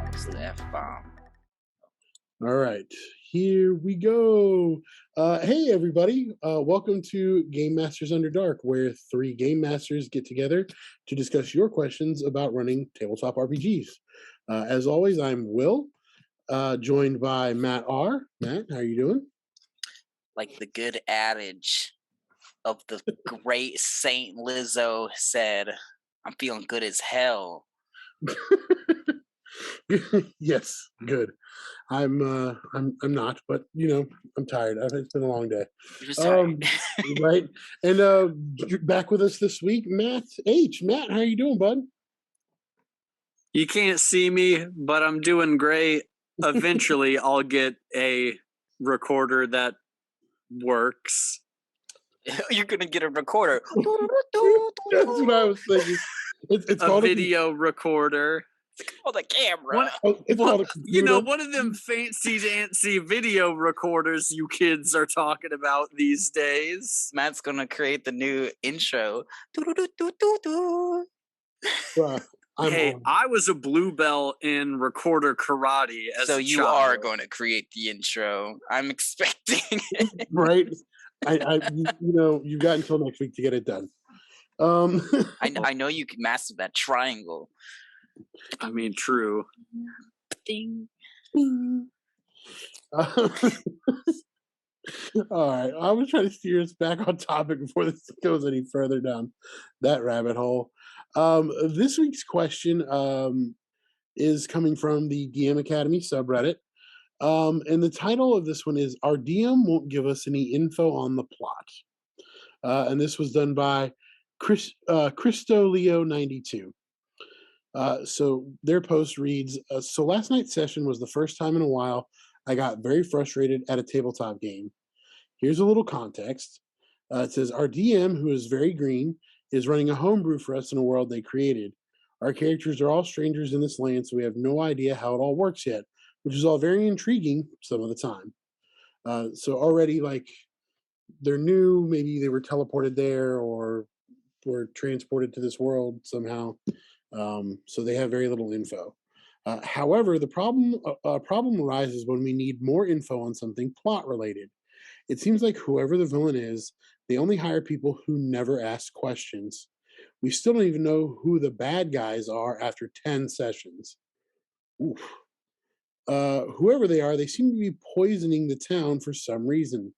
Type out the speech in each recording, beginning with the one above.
It's the F-bomb. All right, here we go. Hey, everybody. Welcome to Game Masters Under Dark, where three game masters get together to discuss your questions about running tabletop RPGs. As always, I'm Will, joined by Matt R. Matt, how are you doing? Like the good adage of the great Saint Lizzo said, I'm feeling good as hell. Yes, good. I'm not, but I'm tired. It's been a long day. You're just tired. Right. And back with us this week, Matt H. Matt, how you doing, bud? You can't see me, but I'm doing great. Eventually, I'll get a recorder that works. You're gonna get a recorder. That's what I was thinking. It's A called video recorder. Oh, the camera. it's called a computer. One of them fancy video recorders you kids are talking about these days. Matt's gonna create the new intro. Hey, I was a blue belt in recorder karate as So a you child. are going to create the intro. I'm expecting it. Right. You've got until next week to get it done. I know you can master that triangle. I mean, true. Ding. All right. I was trying to steer us back on topic before this goes any further down that rabbit hole. This week's question is coming from the DM Academy subreddit. And the title of this one is Our DM Won't Give Us Any Info on the Plot. And this was done by ChristolEo92. So their post reads, so last night's session was the first time in a while I got very frustrated at a tabletop game. Here's a little context. It says, our DM, who is very green, is running a homebrew for us in a world they created. Our characters are all strangers in this land, so we have no idea how it all works yet, which is all very intriguing some of the time. So already, they're new, maybe they were teleported there or were transported to this world somehow. So they have very little info. However, the problem arises when we need more info on something plot related. It seems like whoever the villain is, they only hire people who never ask questions. We still don't even know who the bad guys are after 10 sessions. Oof. Whoever they are, they seem to be poisoning the town for some reason.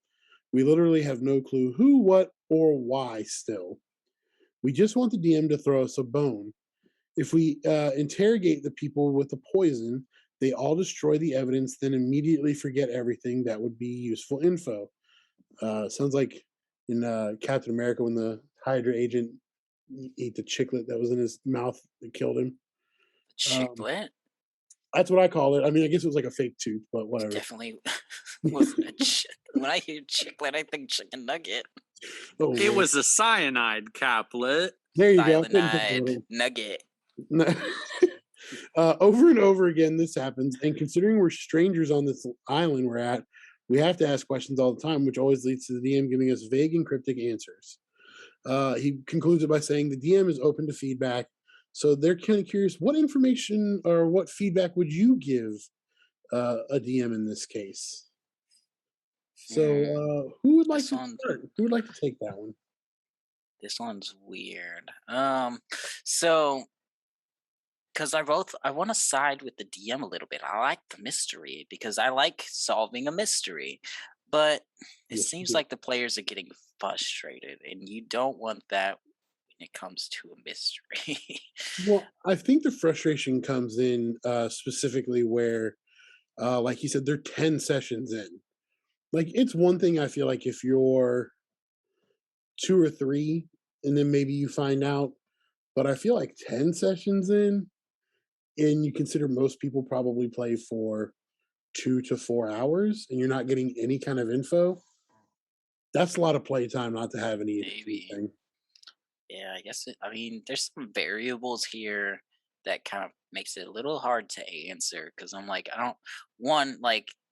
We literally have no clue who, what, or why still. We just want the DM to throw us a bone. If we interrogate the people with the poison, they all destroy the evidence, then immediately forget everything that would be useful info. Sounds like in Captain America when the Hydra agent ate the chiclet that was in his mouth that killed him. Chiclet? That's what I call it. I mean, I guess it was like a fake tooth, but whatever. Definitely wasn't a when I hear chiclet, I think chicken nugget. Oh, It was a cyanide caplet. there you Cyanide nugget. Over and over again, this happens. And considering we're strangers on this island we're at, we have to ask questions all the time, which always leads to the DM giving us vague and cryptic answers. He concludes it by saying the DM is open to feedback. So they're kind of curious, what information or what feedback would you give a DM in this case? So who would like to start? Who would like to take that one? This one's weird. So because I want to side with the DM a little bit. I like the mystery because I like solving a mystery, but it seems like the players are getting frustrated, and you don't want that when it comes to a mystery. Well, I think the frustration comes in specifically where, like you said, they're 10 sessions in. Like, it's one thing I feel like if you're 2 or 3 and then maybe you find out, but I feel like 10 sessions in, and you consider most people probably play for 2 to 4 hours and you're not getting any kind of info, that's a lot of playtime not to have any anything. Yeah, I guess I mean, there's some variables here that kind of makes it a little hard to answer because I'm like,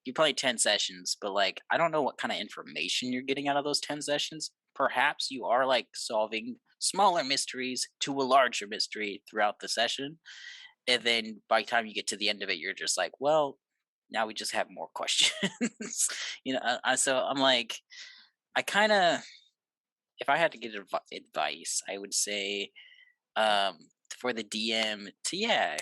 you play 10 sessions, but I don't know what kind of information you're getting out of those 10 sessions. perhaps you are like solving smaller mysteries to a larger mystery throughout the session. And then by the time you get to the end of it, you're just like, well, now we just have more questions. So I'm like, I kind of, if I had to get advice, I would say um, for the DM to, yeah,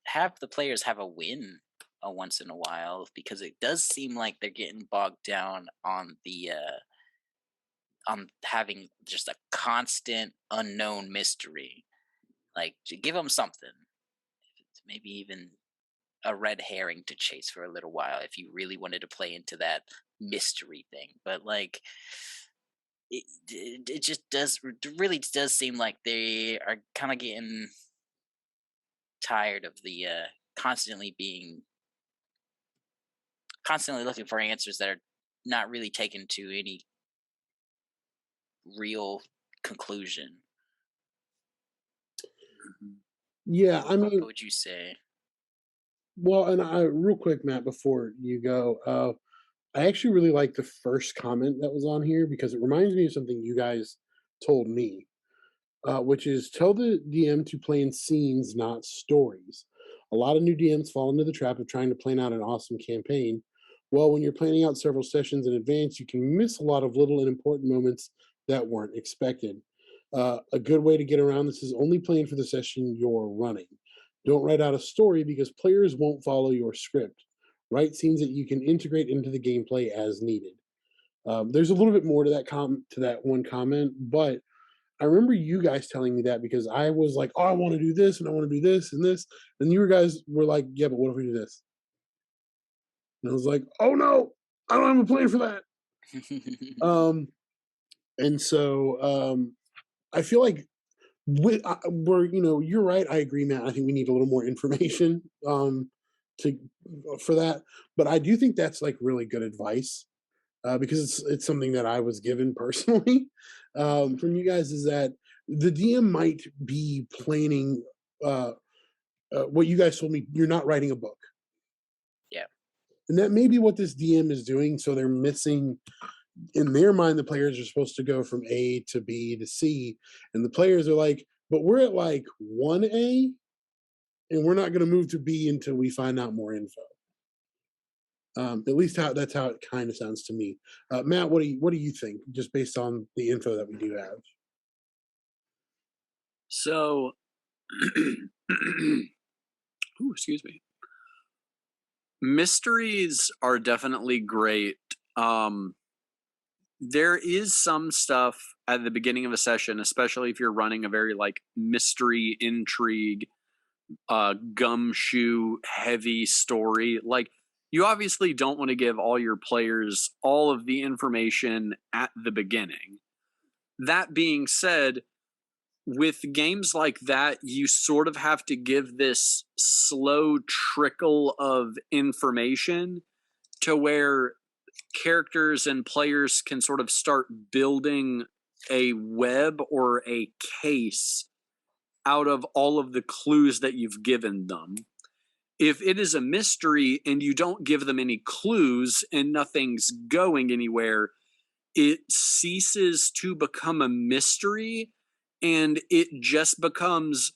have the players have a win once in a while, because it does seem like they're getting bogged down on having just a constant unknown mystery. Like, to give them something, maybe even a red herring to chase for a little while if you really wanted to play into that mystery thing. But like, it just does, it really does seem like they are kind of getting tired of the constantly being constantly looking for answers that are not really taken to any real conclusion. Yeah, I What mean, would you say? well, and I real quick, Matt, before you go, I actually really like the first comment that was on here because it reminds me of something you guys told me, which is tell the DM to plan scenes, not stories. A lot of new DMs fall into the trap of trying to plan out an awesome campaign. Well, when you're planning out several sessions in advance, you can miss a lot of little and important moments that weren't expected. A good way to get around this is only plan for the session you're running. Don't write out a story because players won't follow your script. Write scenes that you can integrate into the gameplay as needed. There's a little bit more to to that one comment, but I remember you guys telling me that because I was like, "Oh, I want to do this and I want to do this and this," and you guys were like, "Yeah, but what if we do this?" And I was like, "Oh no, I don't have a plan for that." Um, and so I feel like we're, you're right. I agree, Matt. I think we need a little more information to for that, but I do think that's like really good advice because it's something that I was given personally from you guys. Is that the DM might be planning uh, what you guys told me? You're not writing a book, Yeah. and that may be what this DM is doing. So they're missing in their mind. The players are supposed to go from A to B to C, and the players are like, "But we're at like 1A, and we're not going to move to B until we find out more info." At least that's how it kind of sounds to me. Matt, what do you think, just based on the info that we do have? So, ooh, excuse me. Mysteries are definitely great. Um, there is some stuff at the beginning of a session, especially if you're running a very like mystery intrigue, gumshoe heavy story. Like, you obviously don't want to give all your players all of the information at the beginning. That being said, with games like that, you sort of have to give this slow trickle of information to where characters and players can sort of start building a web or a case out of all of the clues that you've given them. If it is a mystery and you don't give them any clues and nothing's going anywhere, it ceases to become a mystery and it just becomes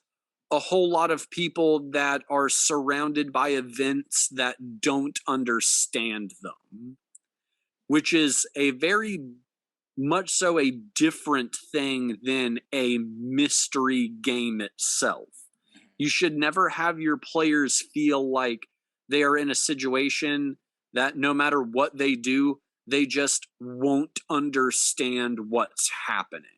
a whole lot of people that are surrounded by events that don't understand them, which is a very much so a different thing than a mystery game itself. You should never have your players feel like they are in a situation that no matter what they do, they just won't understand what's happening.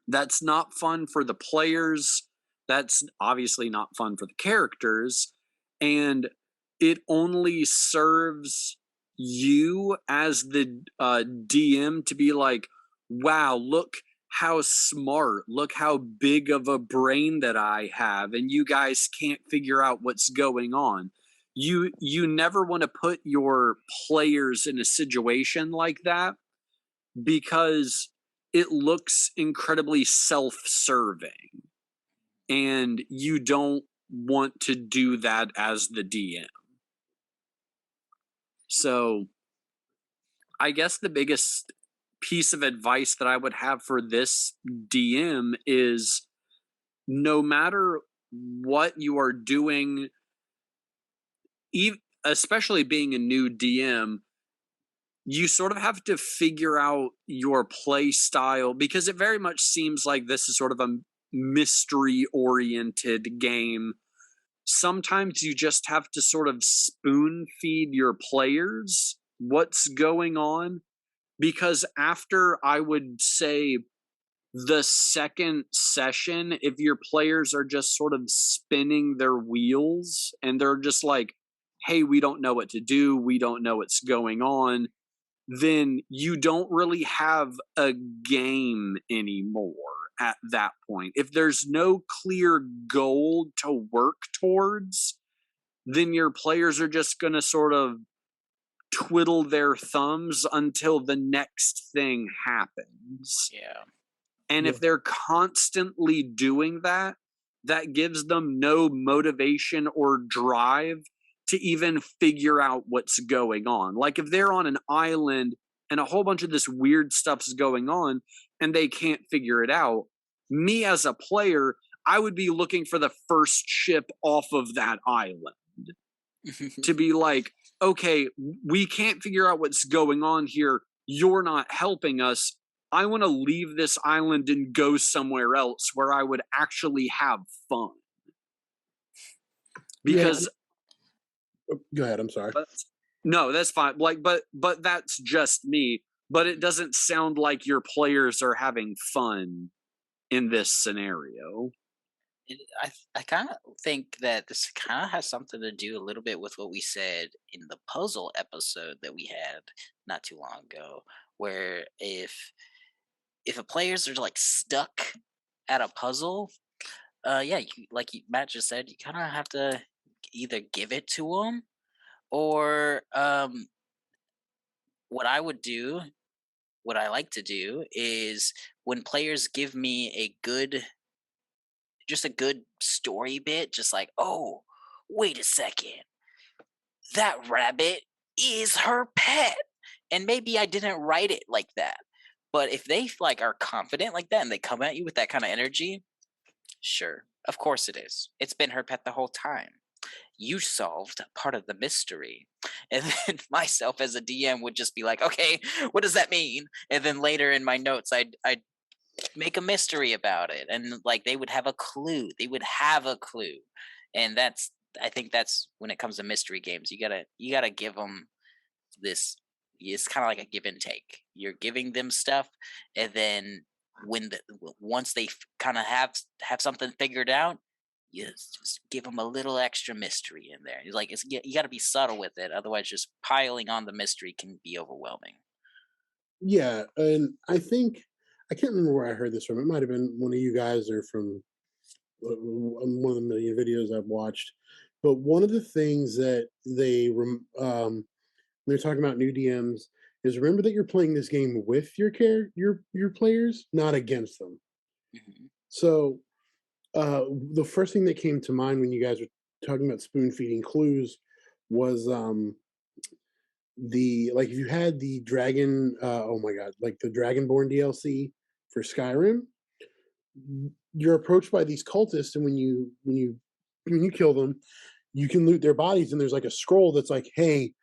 That's not fun for the players. That's obviously not fun for the characters. And it only serves you as the DM to be like, wow, look how smart, look how big of a brain that I have, and you guys can't figure out what's going on. You never want to put your players in a situation like that because it looks incredibly self-serving, and you don't want to do that as the DM. So I guess the biggest piece of advice that I would have for this DM is no matter what you are doing, especially being a new DM, you sort of have to figure out your play style because it very much seems like this is sort of a mystery oriented game. Sometimes you just have to sort of spoon feed your players what's going on, because after, I would say, the second session, if your players are just sort of spinning their wheels and they're just like, hey, we don't know what to do, we don't know what's going on, then you don't really have a game anymore at that point. If there's no clear goal to work towards, then your players are just going to sort of twiddle their thumbs until the next thing happens. Yeah. And Yeah. if they're constantly doing that, that gives them no motivation or drive to even figure out what's going on. Like if they're on an island and a whole bunch of this weird stuff's going on and they can't figure it out, me as a player, I would be looking for the first ship off of that island to be like, okay, we can't figure out what's going on here. You're not helping us. I want to leave this island and go somewhere else where I would actually have fun. Because go ahead, I'm sorry. no, that's fine. Like, but that's just me. But it doesn't sound like your players are having fun in this scenario. I kind of think that this kind of has something to do a little bit with what we said in the puzzle episode that we had not too long ago, where if a players are like stuck at a puzzle, yeah, Matt just said, you kind of have to either give it to them, or what I would do, what I like to do is when players give me just a good story bit, just like, oh, wait a second, that rabbit is her pet. And maybe I didn't write it like that. But if they like are confident like that and they come at you with that kind of energy, sure, of course it is. It's been her pet the whole time. You solved part of the mystery. And then myself as a DM would just be like, okay, what does that mean? And then later in my notes, I'd make a mystery about it, and like they would have a clue. And I think that's when it comes to mystery games, you gotta give them this. It's kind of like a give and take. You're giving them stuff, and then once they kind of have something figured out, you just give them a little extra mystery in there. It's like you got to be subtle with it, otherwise just piling on the mystery can be overwhelming. Yeah, and I think I can't remember where I heard this from. It might have been one of you guys or from one of the million videos I've watched. But one of the things that they're talking about new DMs is remember that you're playing this game with your players, not against them. Hmm. So the first thing that came to mind when you guys were talking about spoon feeding clues was the like if you had the dragon oh my god, like the Dragonborn DLC for Skyrim, you're approached by these cultists, and when you kill them, you can loot their bodies, and there's like a scroll that's like, hey,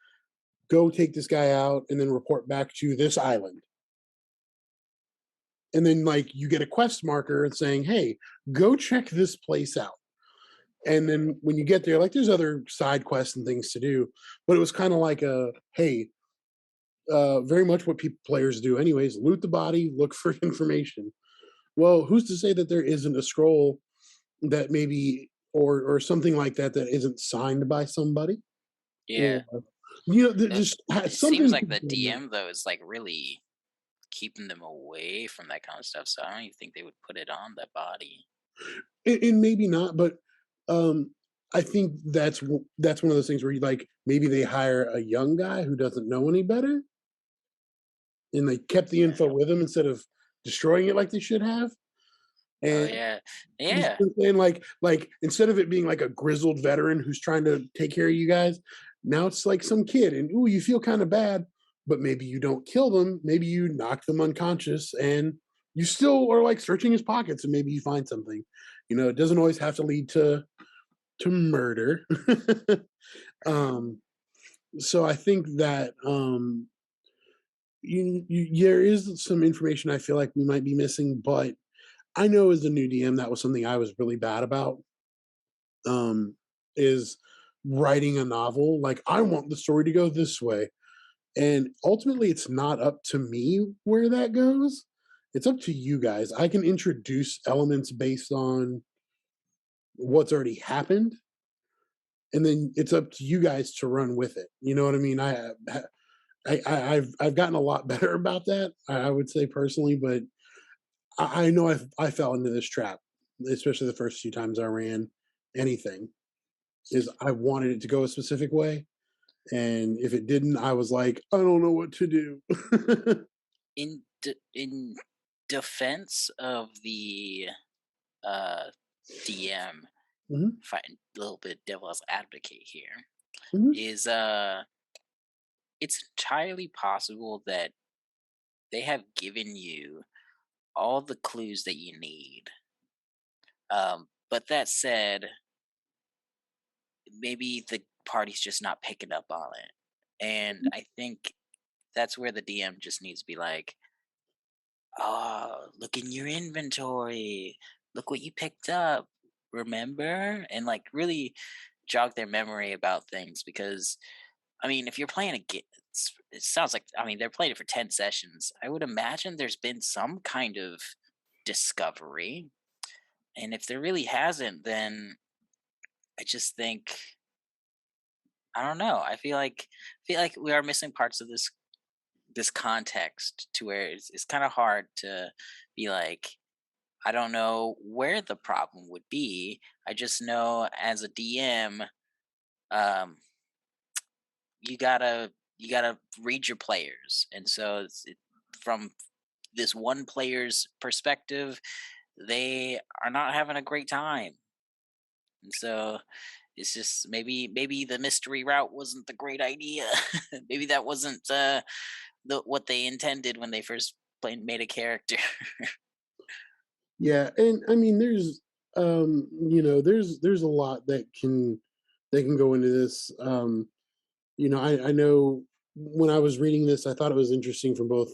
go take this guy out and then report back to this island. And then like you get a quest marker saying, hey, go check this place out. And then when you get there, like there's other side quests and things to do, but it was kind of like a, hey, very much what players do anyways, loot the body, look for information. Well, who's to say that there isn't a scroll that maybe or something like that that isn't signed by somebody? Yeah. Or, you know, That, just it something seems like to the do with that. DM though is like really keeping them away from that kind of stuff. So I don't even think they would put it on the body. And maybe not, but um, I think that's one of those things where you like maybe they hire a young guy who doesn't know any better, and they kept the Yeah. info with him instead of destroying it like they should have. Oh And yeah. you see Yeah. what I'm saying? Like instead of it being like a grizzled veteran who's trying to take care of you guys, now it's like some kid, and ooh, you feel kind of bad. but maybe you don't kill them. Maybe you knock them unconscious and you still are like searching his pockets and maybe you find something. It doesn't always have to lead to murder. um, so I think that there is some information I feel like we might be missing, but I know as a new DM that was something I was really bad about. Is writing a novel like I want the story to go this way, and ultimately it's not up to me where that goes. It's up to you guys. I can introduce elements based on what's already happened, and then it's up to you guys to run with it. You know what I mean? I've gotten a lot better about that. I would say personally, but I know I fell into this trap, especially the first few times I ran anything. Is I wanted it to go a specific way, and if it didn't, I was like, I don't know what to do. In defense of the uh DM, Mhm, fighting a little bit devil's advocate here, mhm, is it's entirely possible that they have given you all the clues that you need. But that said, maybe the party's just not picking up on it. And I think that's where the DM just needs to be like, oh, look in your inventory. Look what you picked up. Remember? And like really jog their memory about things because I mean, if you're playing a game, it sounds like I mean they're playing it for 10 sessions. I would imagine there's been some kind of discovery, and if there really hasn't, then I just think I don't know. I feel like we are missing parts of this context to where it's kind of hard to be like I don't know where the problem would be. I just know as a DM, um, you gotta read your players, and so from this one player's perspective, they are not having a great time, and so it's just maybe the mystery route wasn't the great idea. Maybe that wasn't what they intended when they first made a character. yeah, and I mean, there's a lot that can go into this. I know when I was reading this, I thought it was interesting from both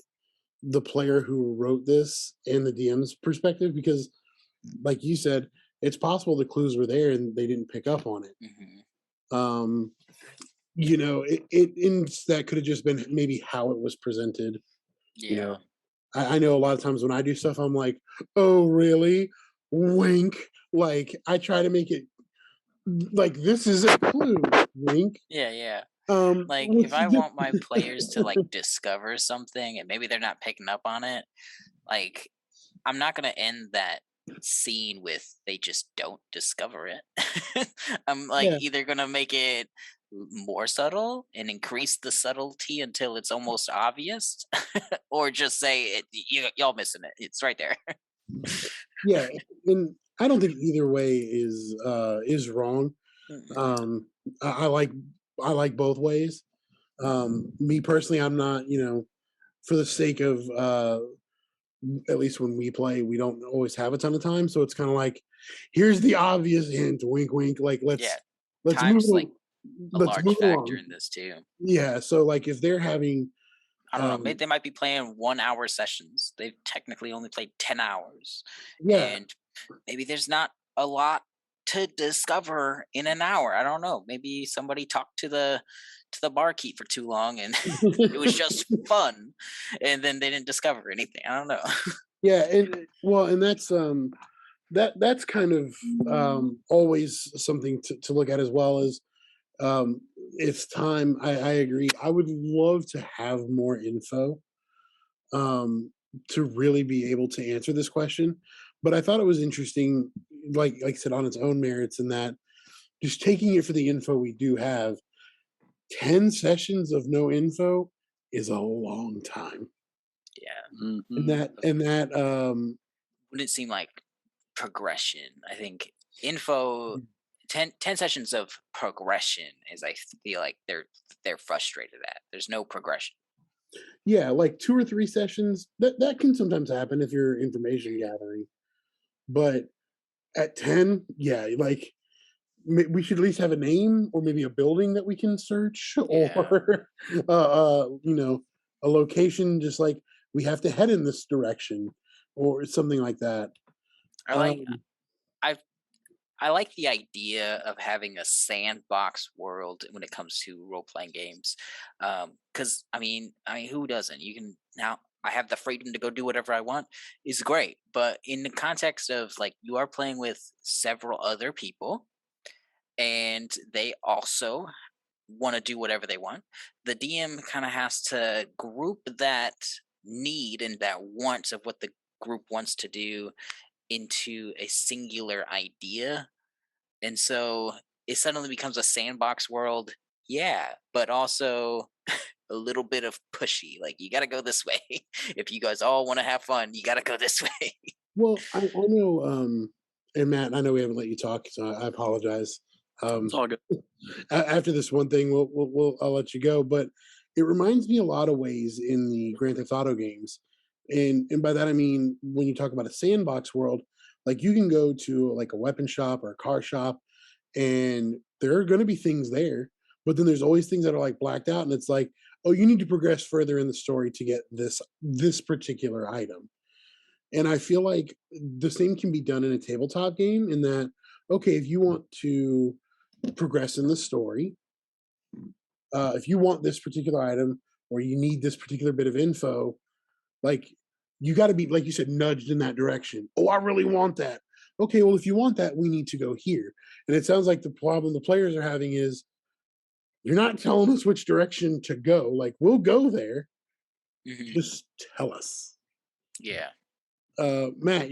the player who wrote this and the DM's perspective because, like you said, it's possible the clues were there and they didn't pick up on it. Hmm. Um, that could have just been maybe how it was presented. You Yeah. know, I know a lot of times when I do stuff, I'm like, oh, really? Wink. Like, I try to make it like this is a clue. Wink. Yeah, yeah. Like if What's I the want my players to like discover something and maybe they're not picking up on it, like I'm not gonna end that scene with they just don't discover it. I'm like yeah, either gonna make it more subtle and increase the subtlety until it's almost obvious, or just say y'all missing it. It's right there. yeah, and I don't think either way is wrong. Mhm. Um, I like both ways. Me personally, I'm not, for the sake of at least when we play, we don't always have a ton of time, so it's kind of like, here's the obvious hint, wink, wink. Like Yeah, let's move time's it, like a let's large move it factor along. in this too. Yeah, so like if they're having, I don't know. Maybe um, they might be playing 1 hour sessions. They've technically only played 10 hours, yeah, and maybe there's not a lot to discover in an hour. I don't know. Maybe somebody talked to the barkeep for too long, and it was just fun, and then they didn't discover anything. I don't know. yeah, and well, and that's kind of always something to look at as well as it's time. I agree. I would love to have more info um, to really be able to answer this question. But I thought it was interesting, like I said, on its own merits, in that just taking it for the info we do have, 10 sessions of no info is a long time. Yeah, And Mhm. that wouldn't seem like progression. I think info 10 sessions of progression is I feel like they're frustrated at. There's no progression. Yeah, like 2 or 3 sessions, that can sometimes happen if you're information gathering, but at 10, yeah, like, we should at least have a name or maybe a building that we can search Yeah. or, a location just like, "We have to head in this direction," or something like that. I like Um I I like the idea of having a sandbox world when it comes to role playing games, because I mean, who doesn't? You can now. I have the freedom to go do whatever I want. Is great, but in the context of like you are playing with several other people, and they also want to do whatever they want. The DM kind of has to group that need and that want of what the group wants to do into a singular idea, and so it suddenly becomes a sandbox world. Yeah, but also a little bit of pushy. Like you got to go this way. If you guys all want to have fun, you got to go this way. Well, I know, and Matt, I know we haven't let you talk, so I apologize. It's Um, all good. After this one thing, I'll let you go. But it reminds me a lot of ways in the Grand Theft Auto games, and by that I mean when you talk about a sandbox world, like you can go to like a weapon shop or a car shop, and there are going to be things there, but then there's always things that are like blacked out, and it's like, oh, you need to progress further in the story to get this particular item. And I feel like the same can be done in a tabletop game in that, okay, if you want to progress in the story, if you want this particular item or you need this particular bit of info, like you got to be, like you said, nudged in that direction. Oh, I really want that. Okay, well, if you want that, we need to go here. And it sounds like the problem the players are having is you're not telling us which direction to go. Like, we'll go there. Hmm. Just tell us. Yeah. Matt,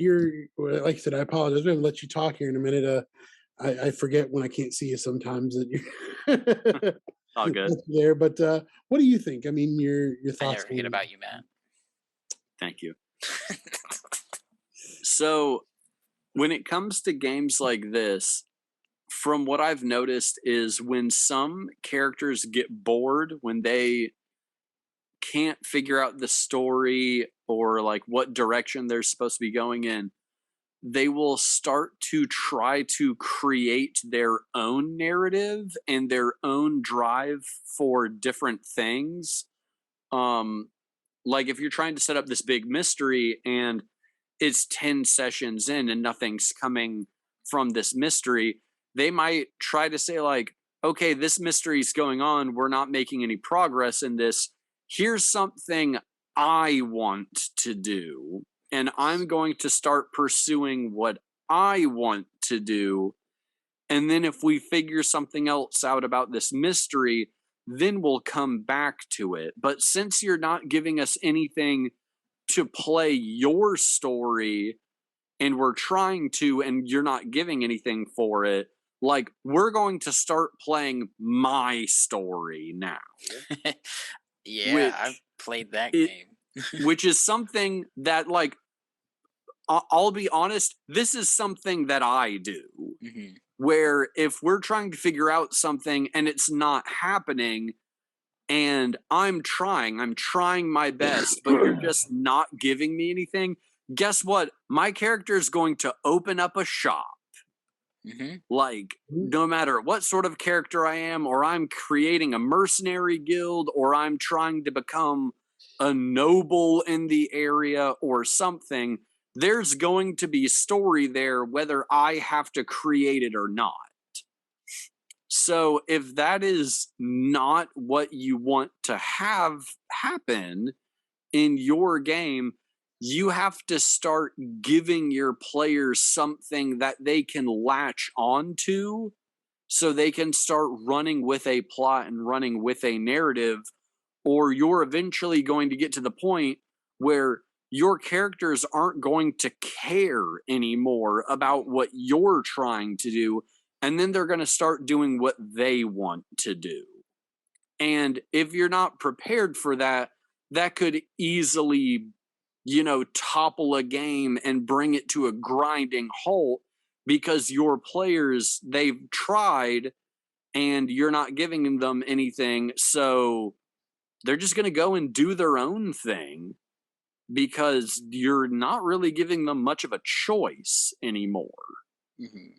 well, like I said, I apologize. We're gonna let you talk here in a minute. I forget when I can't see you sometimes that you're All good. that you're there. But what do you think? I mean, your I thoughts never forget on about you, Matt. Thank you. So when it comes to games like this, from what I've noticed is when some characters get bored, when they can't figure out the story or like what direction they're supposed to be going in, they will start to try to create their own narrative and their own drive for different things. Um, like if you're trying to set up this big mystery and it's 10 sessions in and nothing's coming from this mystery, they might try to say like, okay, this mystery's going on, we're not making any progress in this. Here's something I want to do, and I'm going to start pursuing what I want to do. And then if we figure something else out about this mystery, then we'll come back to it. But since you're not giving us anything to play your story, and we're trying to, and you're not giving anything for it, like we're going to start playing my story now, Yeah, I've which played that it game. which is something that like I'll be honest, this is something that I do. Hmm. Where if we're trying to figure out something and it's not happening, and I'm trying my best, but you're it? just not giving me anything. Guess what? My character is going to open up a shop. Hmm. Like, no matter what sort of character I am, or I'm creating a mercenary guild, or I'm trying to become a noble in the area or something, there's going to be story there whether I have to create it or not. So if that is not what you want to have happen in your game, you have to start giving your players something that they can latch onto so they can start running with a plot and running with a narrative, or you're eventually going to get to the point where your characters aren't going to care anymore about what you're trying to do, and then they're going to start doing what they want to do. And if you're not prepared for that, that could easily, topple a game and bring it to a grinding halt because your players, they've tried and you're not giving them anything. So they're just going to go and do their own thing because you're not really giving them much of a choice anymore. Mhm.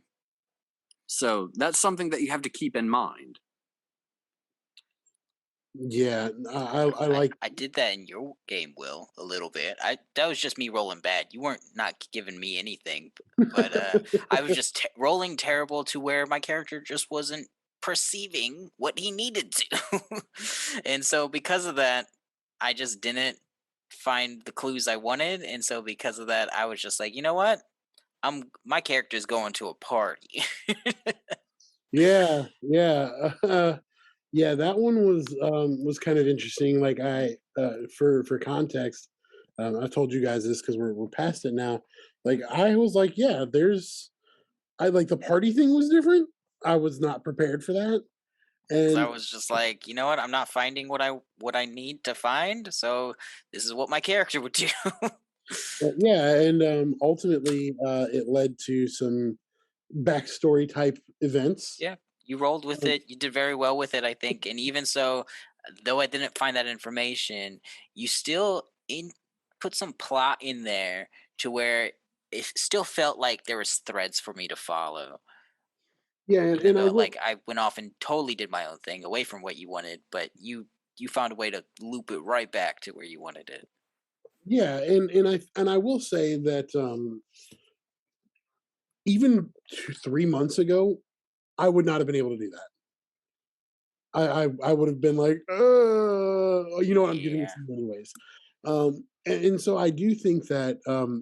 So that's something that you have to keep in mind. Yeah, I I like. I did that in your game, Will, a little bit. I That was just me rolling bad. You weren't not giving me anything, but I was just rolling terrible to where my character just wasn't perceiving what he needed to, and so because of that, I just didn't find the clues I wanted, and so because of that, I was just like, you know what? My character's going to a party. Yeah, yeah, yeah. That one was kind of interesting. Like for context, I told you guys this because we're past it now. Like I was like, yeah, I like the party thing was different. I was not prepared for that, 'Cause I and was just like, you know what? I'm not finding what I need to find, so this is what my character would do. yeah, and ultimately, it led to some backstory type events. Yeah, you rolled with Um, it. You did very well with it, I think. And even so, though I didn't find that information, you still in put some plot in there to where it still felt like there was threads for me to follow. yeah, Even and I though will. like I went off and totally did my own thing away from what you wanted, but you found a way to loop it right back to where you wanted it. Yeah, and I will say that even 3 months ago, I would not have been able to do that. I would have been like, you know what, I'm giving it Yeah. to you anyways. And so I do think that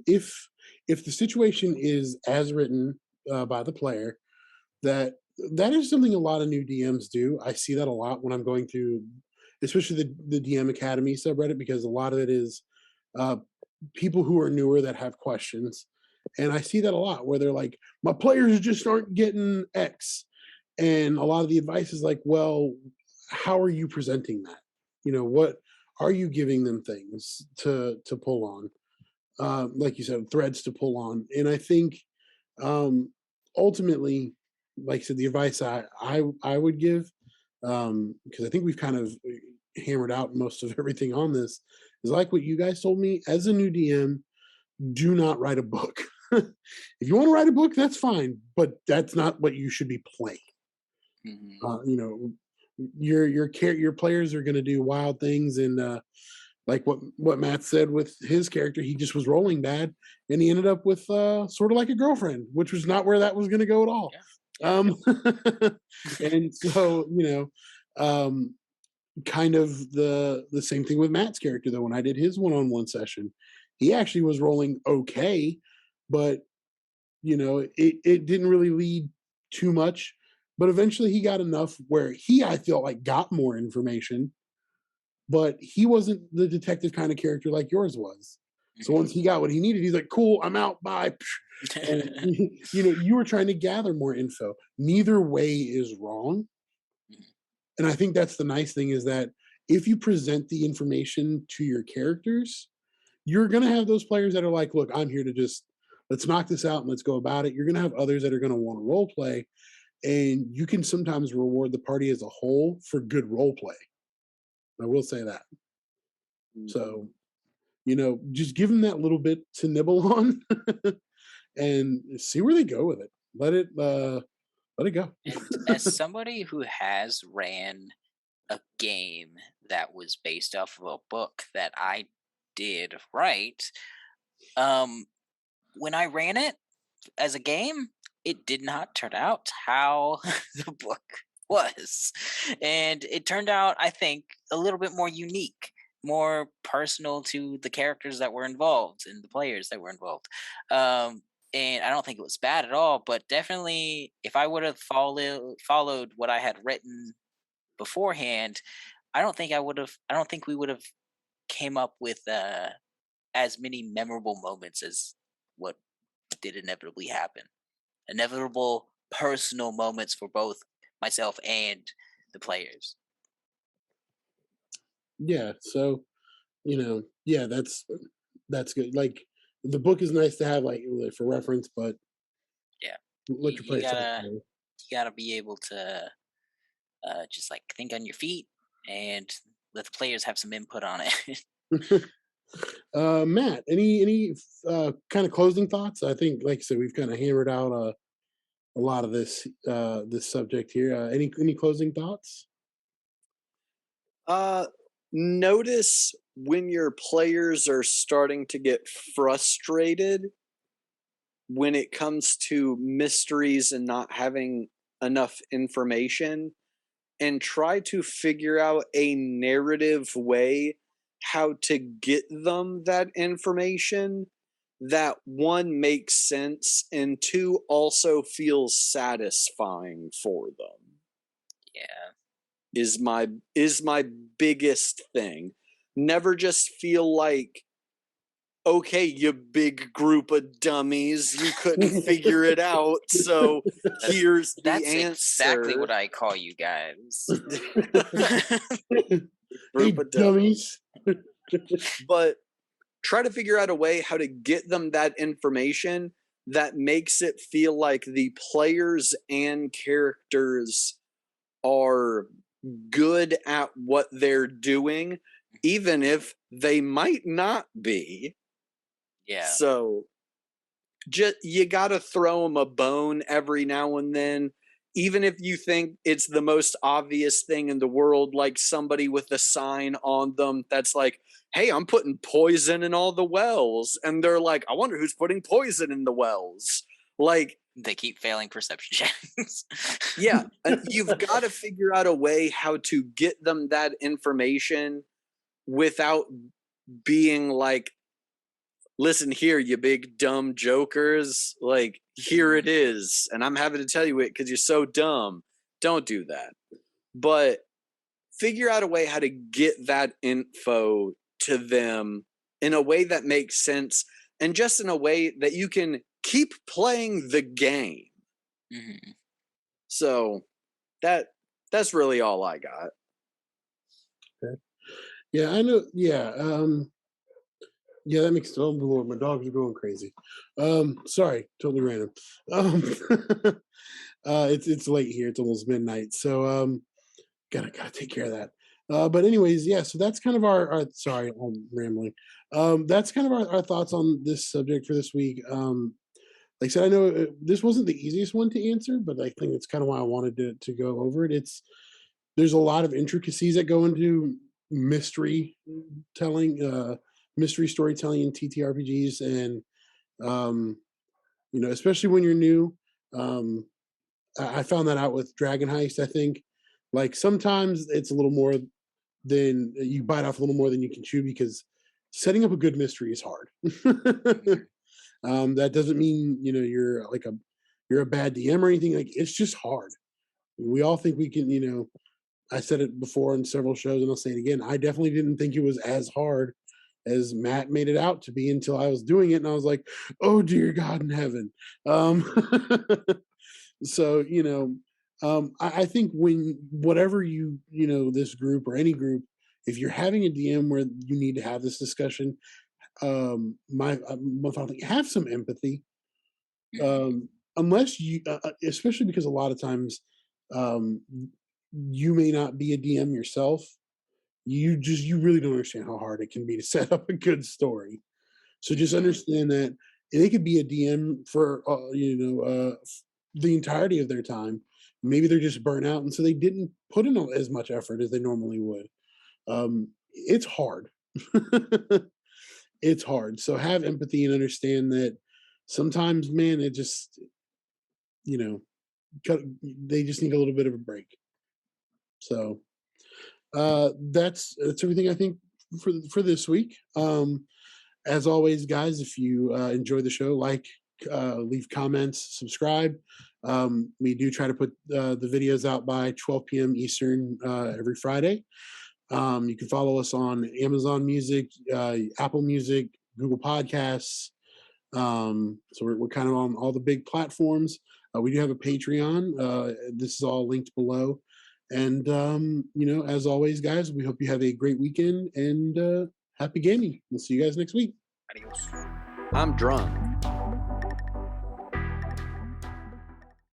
if the situation is as written by the player, that that is something a lot of new DMs do. I see that a lot when I'm going through, especially the DM Academy subreddit, because a lot of it is uh, people who are newer that have questions, and I see that a lot where they're like, my players just aren't getting X, and a lot of the advice is like, well, how are you presenting that? You know, what are you giving them things to pull on? Like you said, threads to pull on. And I think ultimately, like I said, the advice I would give, because I think we've kind of hammered out most of everything on this, is like what you guys told me. As a new DM, do not write a book. If you want to write a book, that's fine, but that's not what you should be playing. Hmm. You know, your players are going to do wild things, and like what Matt said with his character, he just was rolling bad, and he ended up with sort of like a girlfriend, which was not where that was going to go at all. Yeah. Yeah. Um, and so um, kind of the same thing with Matt's character though. When I did his one-on-one session, he actually was rolling okay, but it didn't really lead too much. But eventually, he got enough where I felt like got more information, but he wasn't the detective kind of character like yours was. So once he got what he needed, he's like, "Cool, I'm out. Bye." And Hmm. you were trying to gather more info. Neither way is wrong, and I think that's the nice thing is that if you present the information to your characters, you're gonna have those players that are like, "Look, I'm here to just let's knock this out and let's go about it." You're gonna have others that are gonna want to role play, and you can sometimes reward the party as a whole for good role play. I will say that. Mhm. So just give them that little bit to nibble on and see where they go with it. Let it go. And as somebody who has ran a game that was based off of a book that I did write, um, when I ran it as a game, it did not turn out how the book was. And it turned out, I think, a little bit more unique, more personal to the characters that were involved and the players that were involved. Um, and I don't think it was bad at all, but definitely if I would have followed what I had written beforehand, I don't think we would have came up with as many memorable moments as what did inevitably happen. Inevitable personal moments for both myself and the players. Yeah. So yeah, that's good. Like the book is nice to have like for reference, but Yeah, let your play style gotta play. be able to just like think on your feet and let the players have some input on it. Matt, any kind of closing thoughts? I think, like I said, we've kind of hammered out a lot of this subject here. Any closing thoughts? Uh, Notice when your players are starting to get frustrated when it comes to mysteries and not having enough information, and try to figure out a narrative way how to get them that information that one makes sense and two also feels satisfying for them Yeah. is my biggest thing. Never just feel like, okay, you big group of dummies, you couldn't figure it out, so That's here's the that's exactly answer. what I call you guys. Hey, Group of dummies. But try to figure out a way how to get them that information that makes it feel like the players and characters are good at what they're doing, even if they might not be. Yeah. So just you got to throw them a bone every now and then, even if you think it's the most obvious thing in the world, like somebody with a sign on them that's like, hey, I'm putting poison in all the wells, and they're like, I wonder who's putting poison in the wells. Like, They keep failing perception checks. yeah, and you've got to figure out a way how to get them that information without being like, listen here, you big dumb jokers. Like, here it is. And I'm having to tell you it because you're so dumb. Don't do that. But figure out a way how to get that info to them in a way that makes sense and just in a way that you can keep playing the game. Mhm. So that's really all I got. Yeah, I know. Yeah, yeah, that makes. Oh Lord, my dogs are going crazy. Sorry, totally random. Um, it's late here. It's almost midnight, so gotta take care of that. But anyways, yeah. So that's kind of our sorry, I'm rambling. That's kind of our thoughts on this subject for this week. Like I said, I know this wasn't the easiest one to answer, but I think it's kind of why I wanted to go over it. There's a lot of intricacies that go into mystery telling, mystery storytelling in TTRPGs, and um, especially when you're new. Um, I found that out with Dragon Heist. I think, like sometimes it's a little more than you bite off a little more than you can chew because setting up a good mystery is hard. That doesn't mean you're a bad DM or anything. Like it's just hard. We all think we can. I said it before in several shows, and I'll say it again. I definitely didn't think it was as hard as Matt made it out to be until I was doing it, and I was like, "Oh dear God in heaven." Um, so I think when whatever this group or any group, if you're having a DM where you need to have this discussion, my thought, like, have some empathy, Mhm. unless especially because a lot of times, um, you may not be a DM yourself. You really don't understand how hard it can be to set up a good story. So just Mhm. understand that they could be a DM for the entirety of their time. Maybe they're just burnt out, and so they didn't put in as much effort as they normally would. It's hard. It's hard. So have empathy and understand that sometimes, man, it just you know they just need a little bit of a break. So that's everything I think for this week. As always, guys, if you enjoy the show, leave comments, subscribe. We do try to put the videos out by 12 p.m. Eastern every Friday. You can follow us on Amazon Music, Apple Music, Google Podcasts. So we're kind of on all the big platforms. We do have a Patreon. This is all linked below. And as always, guys, we hope you have a great weekend and happy gaming. We'll see you guys next week. Adios. I'm drunk.